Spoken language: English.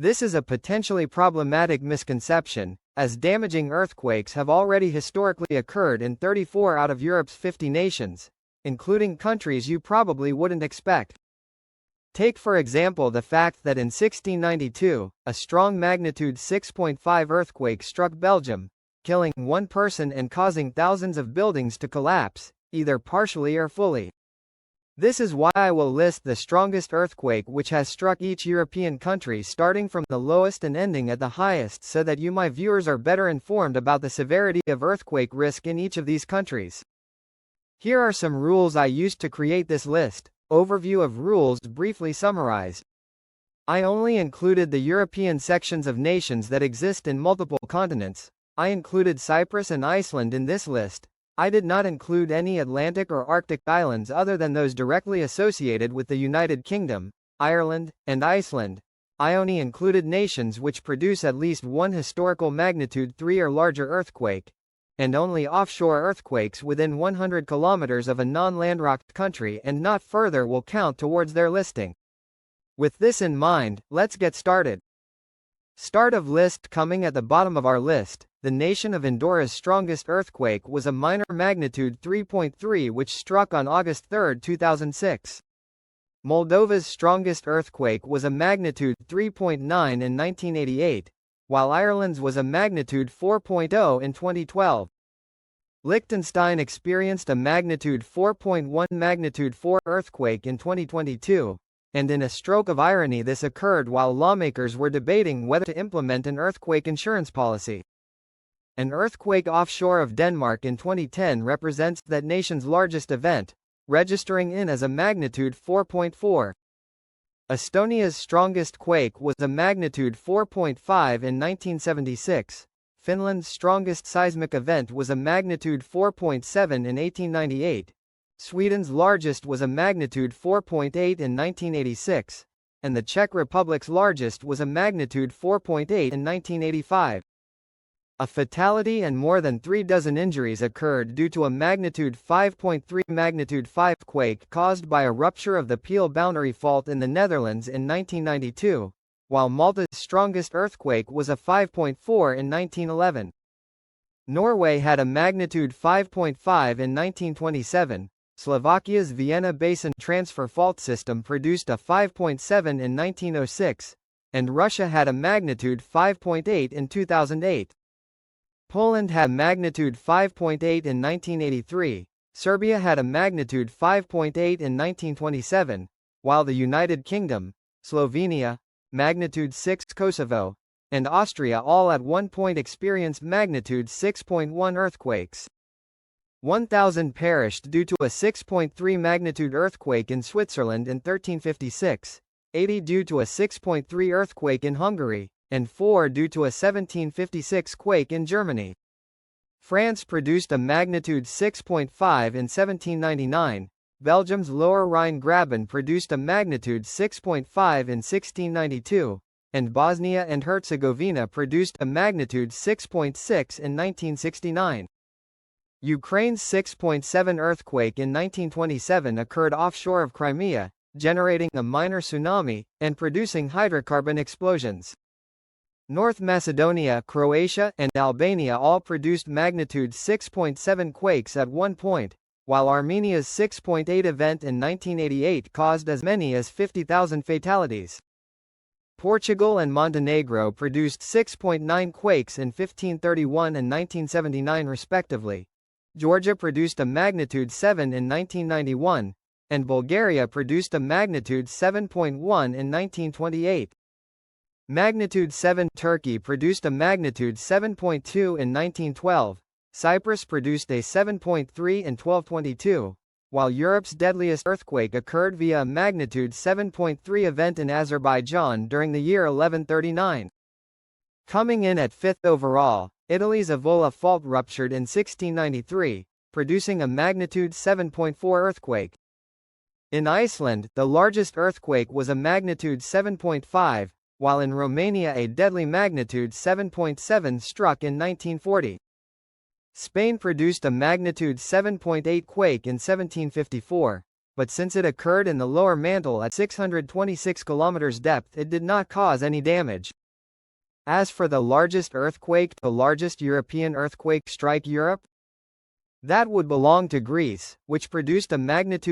This is a potentially problematic misconception, as damaging earthquakes have already historically occurred in 34 out of Europe's 50 nations, including countries you probably wouldn't expect. Take for example the fact that in 1692, a strong magnitude 6.5 earthquake struck Belgium, killing one person and causing thousands of buildings to collapse, either partially or fully. This is why I will list the strongest earthquake which has struck each European country, starting from the lowest and ending at the highest, so that you, my viewers, are better informed about the severity of earthquake risk in each of these countries. Here are some rules I used to create this list. Overview of rules briefly summarized. I only included the European sections of nations that exist in multiple continents. I included Cyprus and Iceland in this list. I did not include any Atlantic or Arctic islands other than those directly associated with the United Kingdom, Ireland, and Iceland. I only included nations which produce at least one historical magnitude 3 or larger earthquake, and only offshore earthquakes within 100 kilometers of a non-landlocked country and not further will count towards their listing. With this in mind, let's get started. Start of list. Coming at the bottom of our list, the nation of Andorra's strongest earthquake was a minor magnitude 3.3 which struck on August 3, 2006. Moldova's strongest earthquake was a magnitude 3.9 in 1988, while Ireland's was a magnitude 4.0 in 2012. Liechtenstein experienced a magnitude 4.1 magnitude 4 earthquake in 2022. And in a stroke of irony, this occurred while lawmakers were debating whether to implement an earthquake insurance policy. An earthquake offshore of Denmark in 2010 represents that nation's largest event, registering in as a magnitude 4.4. Estonia's strongest quake was a magnitude 4.5 in 1976. Finland's strongest seismic event was a magnitude 4.7 in 1898. Sweden's largest was a magnitude 4.8 in 1986, and the Czech Republic's largest was a magnitude 4.8 in 1985. A fatality and more than 3 dozen injuries occurred due to a magnitude 5.3 magnitude 5 quake caused by a rupture of the Peel boundary fault in the Netherlands in 1992, while Malta's strongest earthquake was a 5.4 in 1911. Norway had a magnitude 5.5 in 1927. Slovakia's Vienna Basin Transfer Fault System produced a 5.7 in 1906, and Russia had a magnitude 5.8 in 2008. Poland had a magnitude 5.8 in 1983, Serbia had a magnitude 5.8 in 1927, while the United Kingdom, Slovenia, magnitude 6, Kosovo, and Austria all at one point experienced magnitude 6.1 earthquakes. 1,000 perished due to a 6.3 magnitude earthquake in Switzerland in 1356, 80 due to a 6.3 earthquake in Hungary, and 4 due to a 1756 quake in Germany. France produced a magnitude 6.5 in 1799, Belgium's Lower Rhine Graben produced a magnitude 6.5 in 1692, and Bosnia and Herzegovina produced a magnitude 6.6 in 1969. Ukraine's 6.7 earthquake in 1927 occurred offshore of Crimea, generating a minor tsunami, and producing hydrocarbon explosions. North Macedonia, Croatia, and Albania all produced magnitude 6.7 quakes at one point, while Armenia's 6.8 event in 1988 caused as many as 50,000 fatalities. Portugal and Montenegro produced 6.9 quakes in 1531 and 1979 respectively. Georgia produced a magnitude 7 in 1991, and Bulgaria produced a magnitude 7.1 in 1928. Magnitude 7 Turkey produced a magnitude 7.2 in 1912, Cyprus produced a 7.3 in 1222, while Europe's deadliest earthquake occurred via a magnitude 7.3 event in Azerbaijan during the year 1139. Coming in at 5th overall, Italy's Avola fault ruptured in 1693, producing a magnitude 7.4 earthquake. In Iceland, the largest earthquake was a magnitude 7.5, while in Romania a deadly magnitude 7.7 struck in 1940. Spain produced a magnitude 7.8 quake in 1754, but since it occurred in the lower mantle at 626 kilometers depth, it did not cause any damage. As for the largest earthquake, the largest European earthquake strike Europe? That would belong to Greece, which produced a magnitude